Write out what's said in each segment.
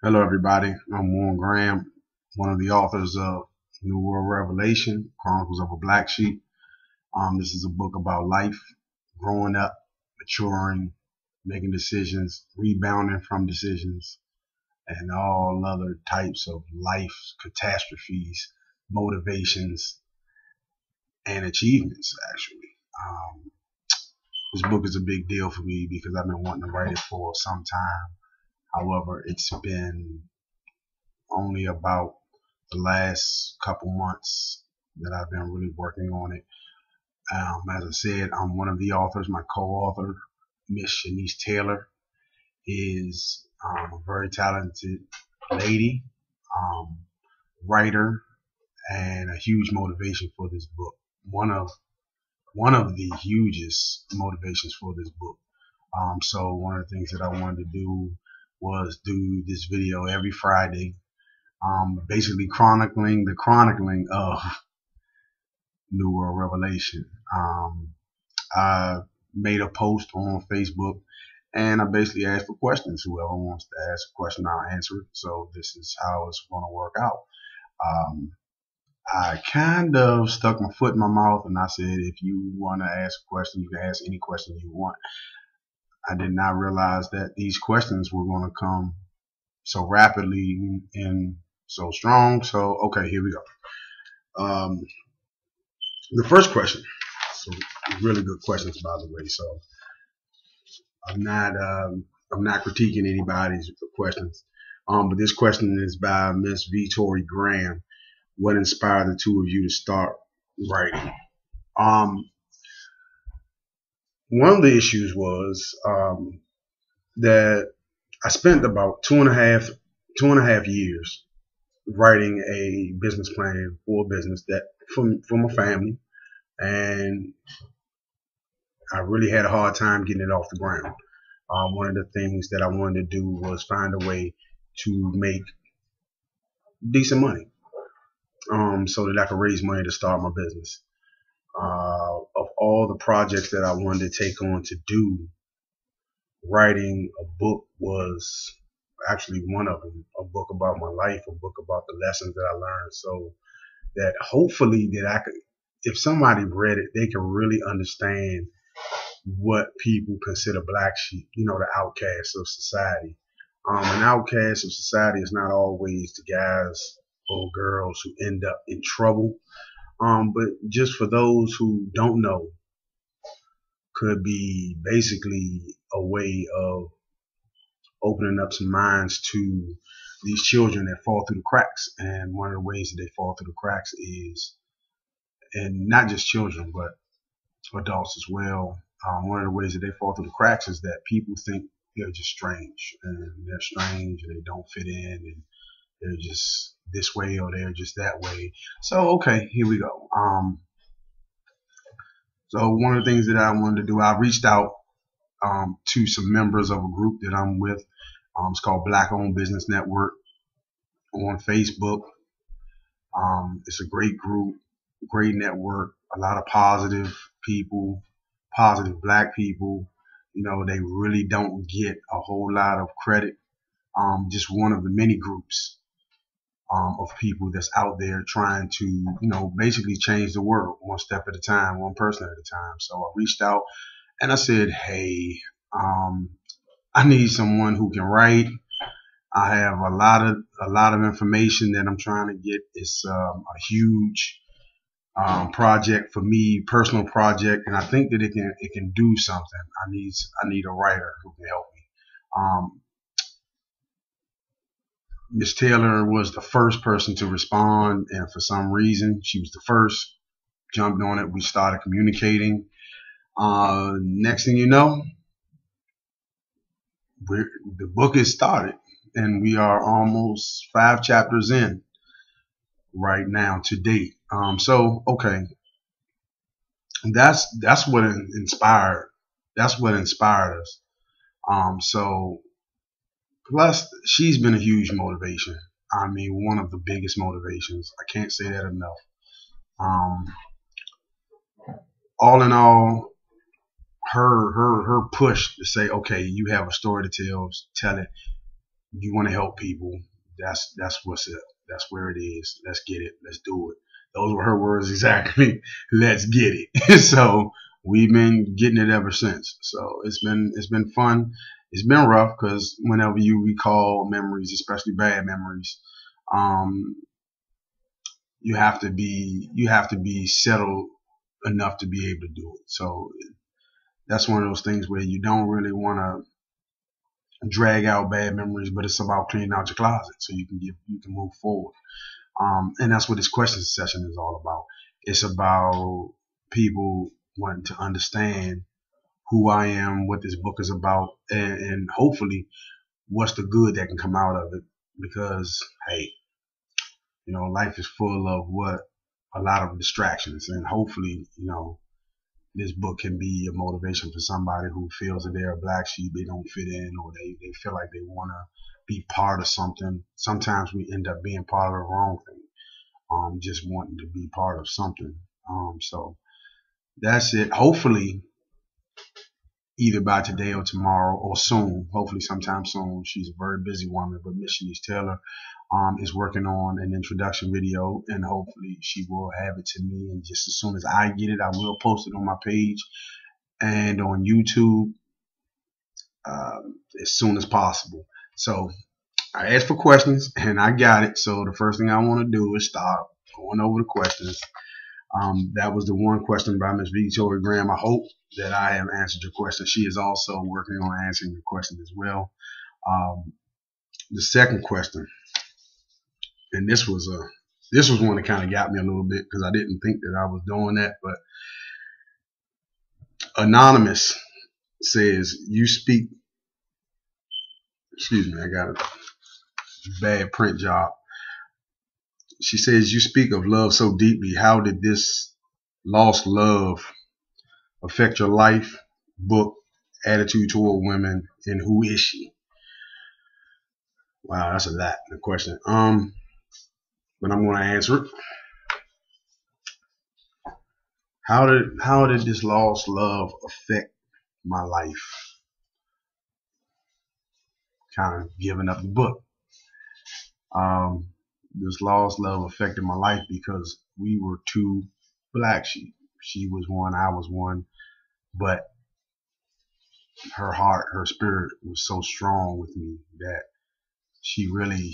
Hello, everybody. I'm Warren Graham, one of the authors of New World Revelation, Chronicles of a Black Sheep. This is a book about life, growing up, maturing, making decisions, rebounding from decisions, and all other types of life catastrophes, motivations, and achievements, actually. Um, this book is a big deal for me because I've been wanting to write it for some time. However, it's been only about the last couple months that I've been really working on it. As I said, I'm one of the authors. My co-author, Miss Shanice Taylor, is a very talented lady, um, writer, and a huge motivation for this book. One of the hugest motivations for this book. So one of the things that I wanted to do was do this video every Friday, basically chronicling the chronicling of New World Revelation. I made a post on Facebook and I basically asked for questions. Whoever wants to ask a question, I'll answer it. So this is how it's going to work out. Um, I kind of stuck my foot in my mouth and I said, if you want to ask a question, you can ask any question you want. I did not realize that these questions were going to come so rapidly and so strong. So, okay, here we go. The first question, so really good questions, by the way. So I'm not critiquing anybody's questions. But this question is by Miss Victoria Graham. What inspired the two of you to start writing? One of the issues was that I spent about two and a half years writing a business plan for a business that for my family, and I really had a hard time getting it off the ground. One of the things that I wanted to do was find a way to make decent money, so that I could raise money to start my business. Of all the projects that I wanted to take on to do, writing a book was actually one of them. A book about my life, a book about the lessons that I learned, so that hopefully that I could, if somebody read it, they can really understand what people consider black sheep, the outcasts of society. An outcast of society is not always the guys or girls who end up in trouble, but just for those who don't know, could be basically a way of opening up some minds to these children that fall through the cracks. And one of the ways that they fall through the cracks is, and not just children, but adults as well. One of the ways that they fall through the cracks is that people think they're just strange, and they're strange, and they don't fit in, and they're just this way or they're just that way. So okay, here we go. So one of the things that I wanted to do, I reached out to some members of a group that I'm with. It's called Black Owned Business Network on Facebook. It's a great group, great network, a lot of positive people, positive black people. They really don't get a whole lot of credit. Just one of the many groups of people that's out there trying to, basically change the world one step at a time, one person at a time. So I reached out and I said, hey, I need someone who can write. I have a lot of information that I'm trying to get. It's a huge project for me, personal project, and I think that it can do something. I need a writer who can help me. Miss Taylor was the first person to respond, and for some reason, she was the first. Jumped on it. We started communicating. Next thing you know, the book is started, and we are almost 5 chapters in right now to date. So okay, that's what inspired. That's what inspired us. So plus, she's been a huge motivation. I mean, one of the biggest motivations. I can't say that enough. Um, all in all, her push to say, okay, you have a story to tell it. You want to help people. That's what's up. That's where it is. Let's get it. Let's do it. Those were her words exactly. Let's get it. So we've been getting it ever since. So it's been fun. It's been rough because whenever you recall memories, especially bad memories, um, you have to be settled enough to be able to do it. So that's one of those things where you don't really want to drag out bad memories, but it's about cleaning out your closet so you can move forward. And that's what this question session is all about. It's about people wanting to understand who I am, what this book is about, and hopefully what's the good that can come out of it. Because hey, life is full of a lot of distractions, and hopefully, this book can be a motivation for somebody who feels that they're a black sheep, they don't fit in, or they feel like they want to be part of something. Sometimes we end up being part of the wrong thing, just wanting to be part of something. So that's it. Hopefully, either by today or tomorrow or soon, hopefully sometime soon. She's a very busy woman, but Miss Shanice Taylor is working on an introduction video, and hopefully she will have it to me. And just as soon as I get it, I will post it on my page and on YouTube as soon as possible. So I asked for questions, and I got it. So the first thing I want to do is start going over the questions. That was the one question by Miss Victoria Graham. I hope that I have answered your question. She is also working on answering your question as well. The second question, and this was one that kind of got me a little bit because I didn't think that I was doing that. But Anonymous says, you speak, excuse me, I got a bad print job. She says, you speak of love so deeply. How did this lost love affect your life, book, attitude toward women, and who is she? Wow, that's a lot, the question. But I'm going to answer it. How did this lost love affect my life? Kind of giving up the book. This lost love affected my life because we were two black sheep. She was one, I was one, but her heart, her spirit was so strong with me that she really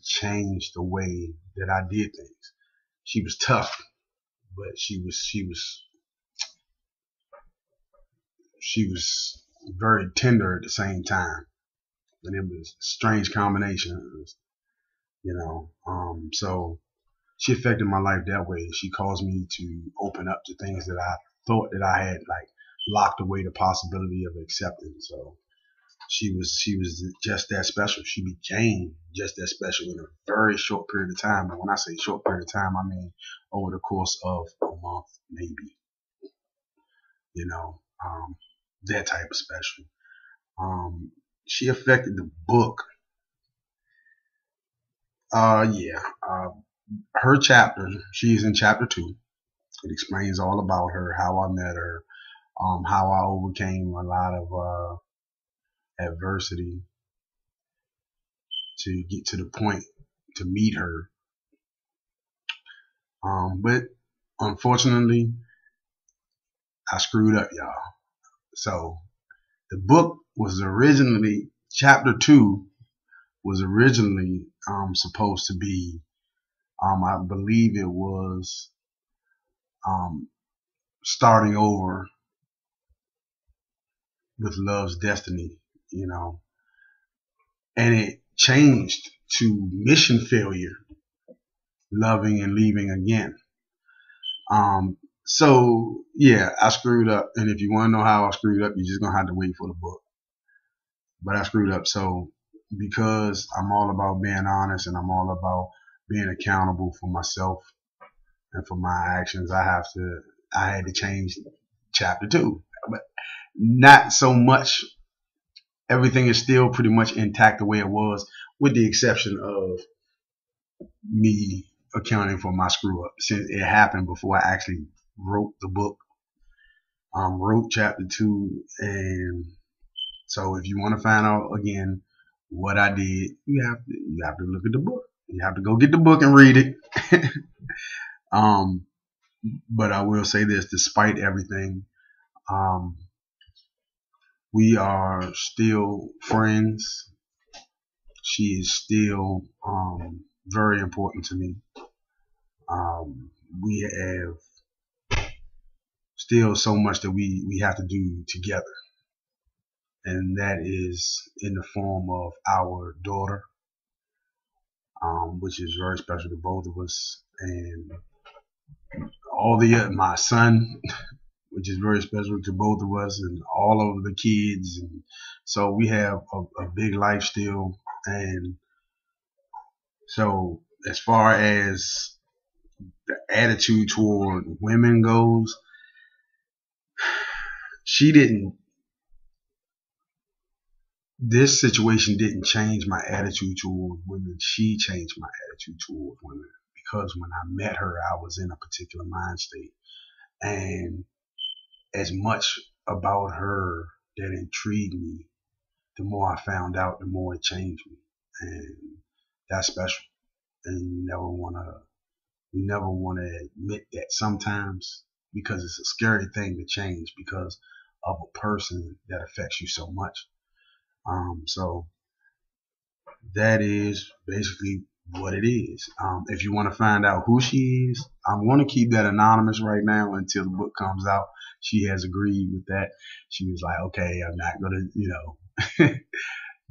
changed the way that I did things. She was tough, but she was very tender at the same time, and it was a strange combination. So she affected my life that way. She caused me to open up to things that I thought that I had like locked away the possibility of accepting. So she was just that special. She became just that special in a very short period of time. And when I say short period of time, I mean over the course of a month, maybe. That type of special. She affected the book. Her chapter, she's in chapter 2. It explains all about her, how I met her, how I overcame a lot of adversity to get to the point to meet her. But unfortunately, I screwed up, y'all. So the book was originally, chapter 2 was originally supposed to be, I believe it was starting over with Love's Destiny, and it changed to Mission Failure, Loving and Leaving Again. So yeah, I screwed up, and if you want to know how I screwed up, you're just gonna have to wait for the book. But I screwed up. So because I'm all about being honest and I'm all about being accountable for myself and for my actions, I had to change chapter 2. But not so much. Everything is still pretty much intact the way it was, with the exception of me accounting for my screw up, since it happened before I actually wrote the book, wrote chapter 2. And so if you want to find out again what I did, you have to look at the book. You have to go get the book and read it. um, but I will say this: despite everything, um, we are still friends. She is still very important to me. We have still so much that we have to do together, and that is in the form of our daughter, which is very special to both of us, and all the my son, which is very special to both of us, and all of the kids, and so we have a big life still. And so as far as the attitude toward women goes, she didn't this situation didn't change my attitude toward women. She changed my attitude toward women, because when I met her, I was in a particular mind state, and as much about her that intrigued me, the more I found out, the more it changed me, and that's special. And you never wanna admit that sometimes, because it's a scary thing to change because of a person that affects you so much. So that is basically what it is. If you want to find out who she is, I'm going to keep that anonymous right now until the book comes out. She has agreed with that. She was like, okay, I'm not going to,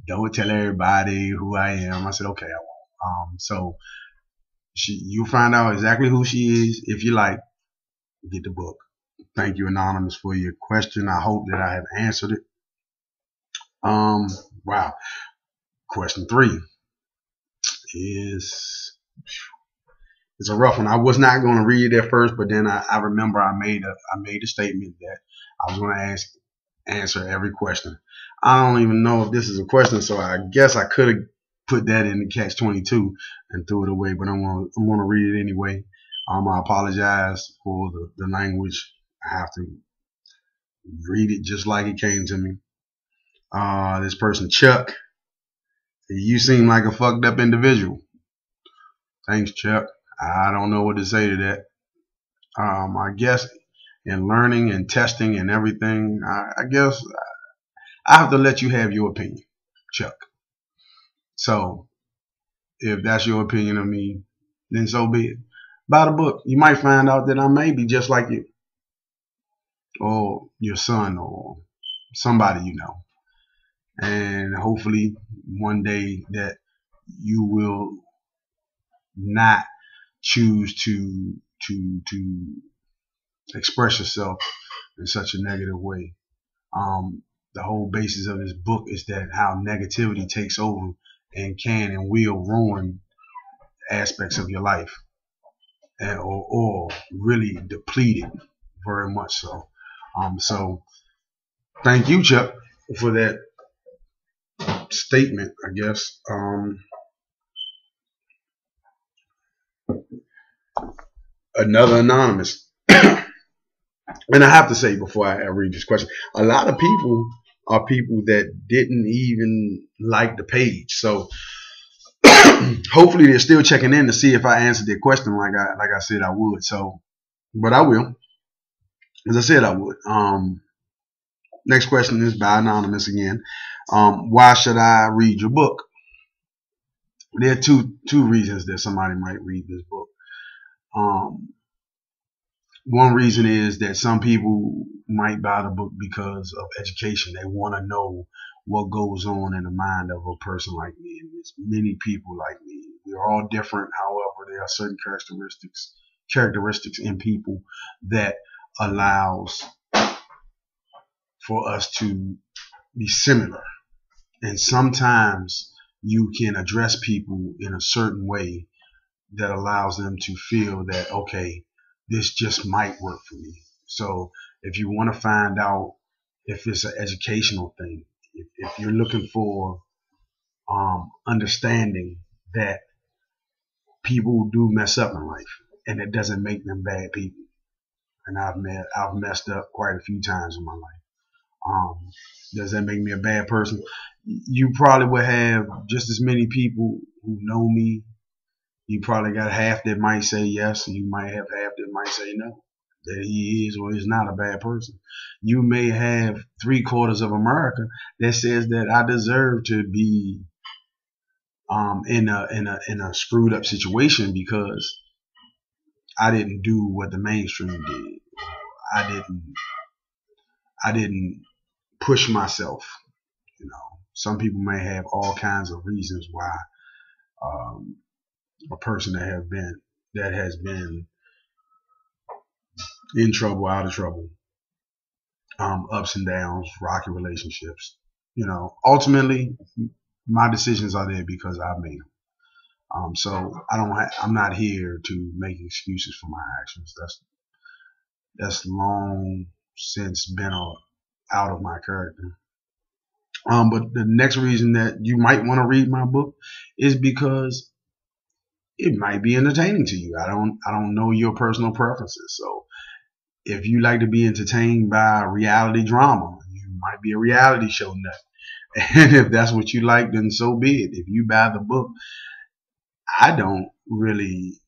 don't tell everybody who I am. I said, okay, I won't. So you'll find out exactly who she is. If you like, get the book. Thank you, Anonymous, for your question. I hope that I have answered it. Wow. Question 3 is, it's a rough one. I was not going to read it at first, but then I remember I made a statement that I was going to answer every question. I don't even know if this is a question, so I guess I could have put that in the catch-22 and threw it away, but I'm going to read it anyway. I apologize for the language. I have to read it just like it came to me. This person, Chuck, you seem like a fucked up individual. Thanks, Chuck. I don't know what to say to that. I guess in learning and testing and everything, I guess I have to let you have your opinion, Chuck. So if that's your opinion of me, then so be it. Buy the book. You might find out that I may be just like you, or your son, or somebody you know. And hopefully one day that you will not choose to express yourself in such a negative way. The whole basis of this book is that how negativity takes over and can and will ruin aspects of your life, or really deplete it very much so. So thank you, Chuck, for that statement, I guess. Another anonymous. And I have to say before I read this question, a lot of people are people that didn't even like the page. So hopefully they're still checking in to see if I answered their question like I said I would. So, but I will. As I said I would. Next question is by anonymous again. Why should I read your book? There are two reasons that somebody might read this book. One reason is that some people might buy the book because of education. They want to know what goes on in the mind of a person like me. And there's many people like me. We're all different. However, there are certain characteristics in people that allows for us to be similar. And sometimes you can address people in a certain way that allows them to feel that, okay, this just might work for me. So if you want to find out if it's an educational thing, if you're looking for understanding that people do mess up in life, and it doesn't make them bad people. And I've messed up quite a few times in my life. Does that make me a bad person? you probably would have just as many people who know me. You probably got half that might say yes, and you might have half that might say no, that he is or is not a bad person. You may have 3/4 of America that says that I deserve to be in a screwed up situation because I didn't do what the mainstream did. I didn't I didn't push myself. You know, some people may have all kinds of reasons why um, a person that has been in trouble, out of trouble, ups and downs, rocky relationships. You know, ultimately, my decisions are there because I made them. So I'm not here to make excuses for my actions. That's long since been out of my character. But the next reason that you might want to read my book is because it might be entertaining to you. I don't know your personal preferences. So if you like to be entertained by reality drama, you might be a reality show nut. And if that's what you like, then so be it. If you buy the book, I don't really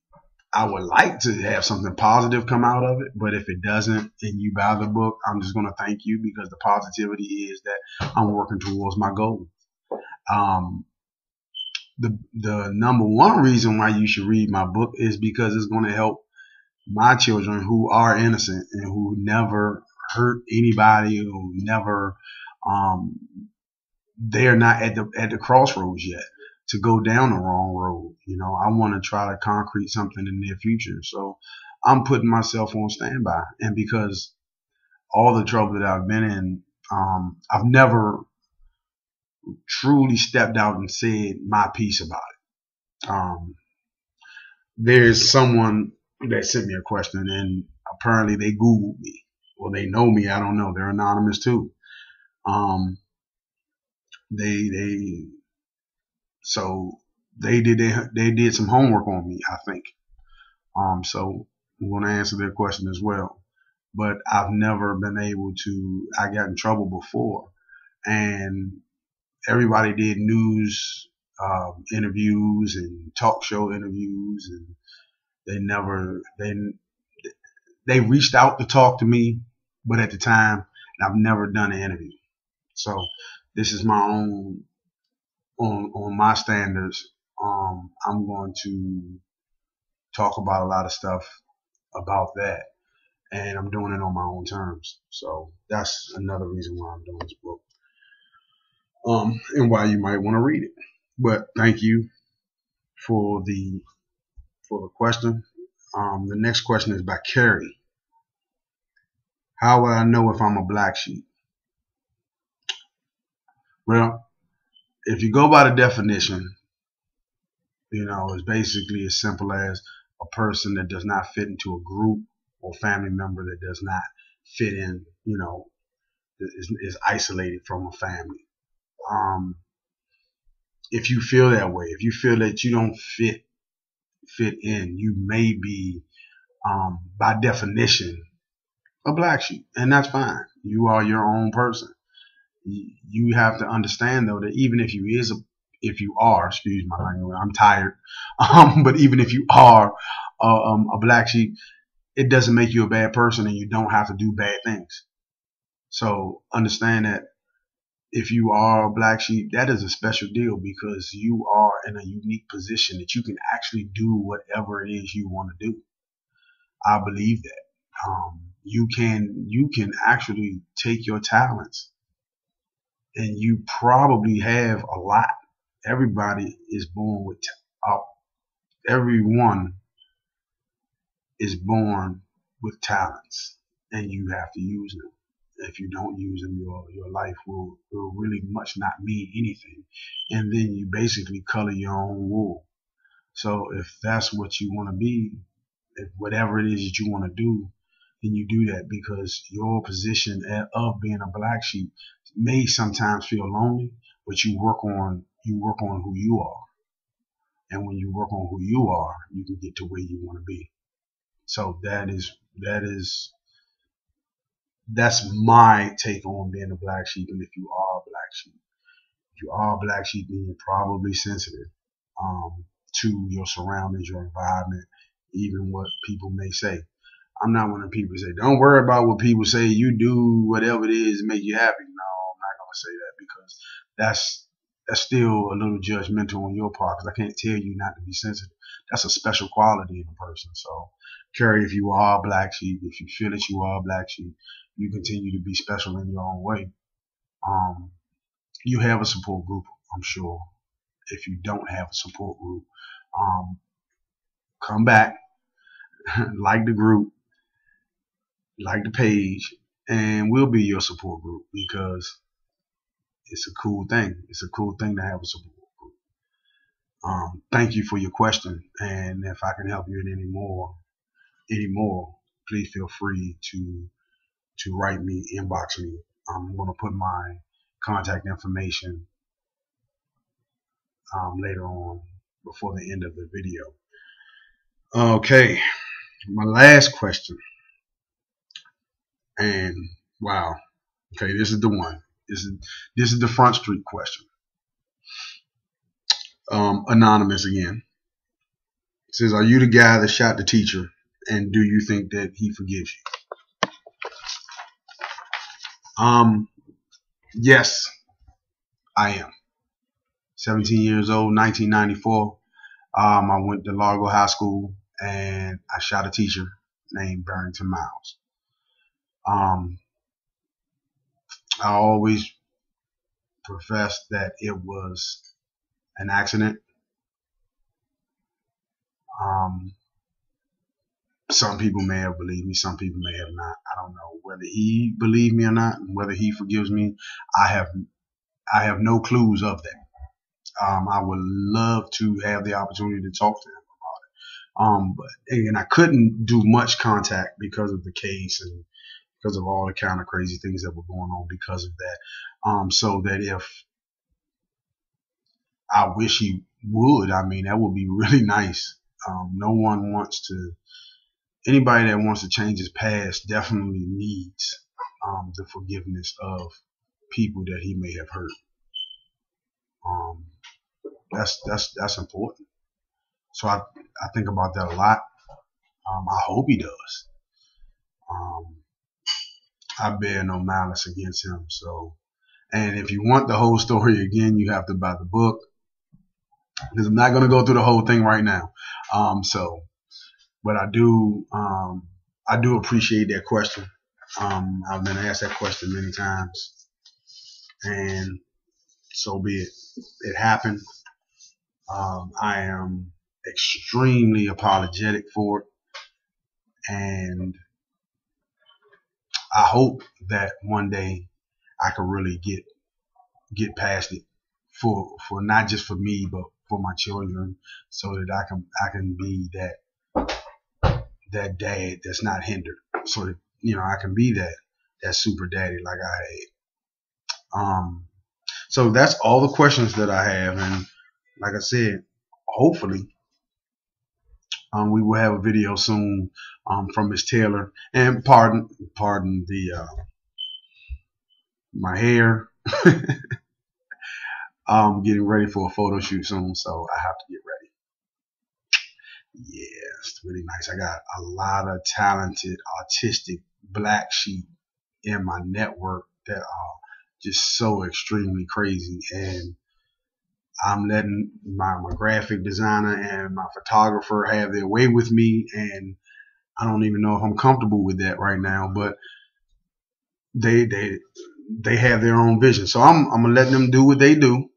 I would like to have something positive come out of it, but if it doesn't and you buy the book, I'm just going to thank you because the positivity is that I'm working towards my goal. Um, the number one reason why you should read my book is because it's going to help my children who are innocent and who never hurt anybody, who never um, they're not at the crossroads yet to go down the wrong road. You know, I want to try to concrete something in the near future. So I'm putting myself on standby. And because all the trouble that I've been in, I've never truly stepped out and said my piece about it. There's someone that sent me a question and apparently they Googled me or they know me. I don't know. They're anonymous too. Um, they so they did some homework on me, I think. So I'm going to answer their question as well. But I've never been able to. I got in trouble before, and everybody did news interviews and talk show interviews, and they never they reached out to talk to me, but at the time, I've never done an interview. So this is my own on my standards. I'm going to talk about a lot of stuff about that, and I'm doing it on my own terms. So that's another reason why I'm doing this book, and why you might want to read it. But thank you for the question. The next question is by Carrie. How will I know if I'm a black sheep? Well, if you go by the definition, it's basically as simple as a person that does not fit into a group or family member that does not fit in, is isolated from a family. If you feel that way, if you feel that you don't fit in, you may be, by definition, a black sheep, and that's fine. You are your own person. You have to understand though that even if you are, excuse my language, I'm tired, but even if you are a black sheep, it doesn't make you a bad person, and you don't have to do bad things. So understand that if you are a black sheep, that is a special deal because you are in a unique position that you can actually do whatever it is you want to do. I believe that. You can actually take your talents, and you probably have a lot. Everybody is born with everyone is born with talents, and you have to use them. If you don't use them, your life will really much not mean anything, and then you basically color your own wool. So if that's what you want to be, if whatever it is that you want to do, then you do that because your position of being a black sheep may sometimes feel lonely, but you work on who you are, and when you work on who you are, you can get to where you want to be. So that's my take on being a black sheep, and if you are a black sheep. If you are a black sheep, then you're probably sensitive to your surroundings, your environment, even what people may say. I'm not one of the people who say, don't worry about what people say. You do whatever it is to make you happy. No, I'm not going to say that, because that's still a little judgmental on your part, because I can't tell you not to be sensitive. That's a special quality in a person. So, Carrie, if you are a black sheep, if you feel that you are a black sheep, you continue to be special in your own way. You have a support group, I'm sure. If you don't have a support group, come back, like the group, like the page, and we'll be your support group, because it's a cool thing. It's a cool thing to have a support group. Thank you for your question, and if I can help you in any more, please feel free to write me, inbox me. I'm going to put my contact information later on before the end of the video. Okay, my last question, and wow, okay, this is the one. This is the Front Street question. Anonymous again. It says, are you the guy that shot the teacher, and do you think that he forgives you? Yes, I am. 17 years old, 1994. I went to Largo High School, and I shot a teacher named Barrington Miles. I always professed that it was an accident. Some people may have believed me, some people may have not. I don't know whether he believed me or not, and whether he forgives me. I have no clues of that. I would love to have the opportunity to talk to him about it. But I couldn't do much contact because of the case and because of all the kind of crazy things that were going on because of that. So that if I wish he would, I mean, that would be really nice. No one wants to. Anybody that wants to change his past definitely needs the forgiveness of people that he may have hurt. That's important. So I think about that a lot. I hope he does. I bear no malice against him. So, and if you want the whole story again, you have to buy the book, because I'm not going to go through the whole thing right now. But I do appreciate that question. I've been asked that question many times, and so be it. It happened. I am extremely apologetic for it, and I hope that one day I can really get past it for not just for me, but for my children, so that I can be that dad that's not hindered, so that I can be that super daddy like I had. So that's all the questions that I have, and like I said, hopefully we will have a video soon from Miss Taylor. And pardon the my hair. I'm getting ready for a photo shoot soon, so I have to get ready. Yeah, it's really nice. I got a lot of talented, autistic black sheep in my network that are just so extremely crazy, and I'm letting my graphic designer and my photographer have their way with me, and I don't even know if I'm comfortable with that right now, but they have their own vision. So I'm gonna let them do what they do.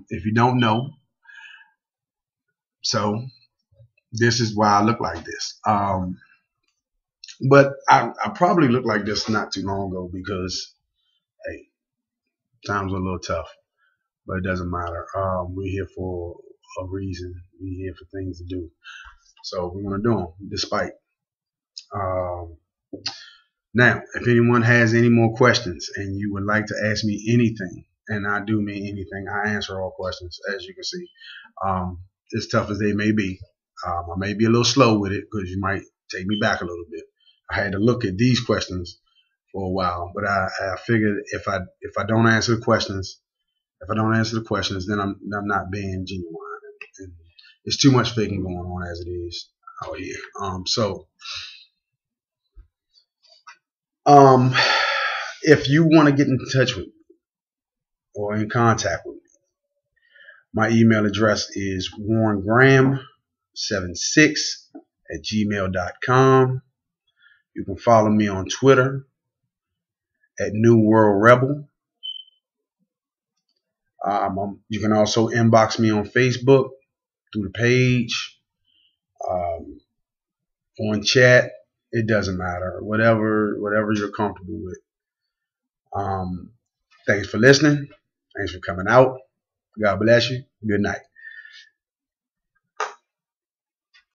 If you don't know, so this is why I look like this. But I probably looked like this not too long ago, because hey, times are a little tough. But it doesn't matter. We're here for a reason. We're here for things to do. So we're going to do them despite. Now, if anyone has any more questions and you would like to ask me anything, and I do mean anything, I answer all questions, as you can see. As tough as they may be, I may be a little slow with it, because you might take me back a little bit. I had to look at these questions for a while, but I figured if I don't answer the questions, If I don't answer the questions, then I'm not being genuine. And it's too much faking going on as it is. Oh yeah. If you want to get in touch with me or in contact with me, my email address is warrengraham76@gmail.com. You can follow me on Twitter at New World Rebel. You can also inbox me on Facebook through the page, on chat. It doesn't matter. Whatever you're comfortable with. Thanks for listening. Thanks for coming out. God bless you. Good night.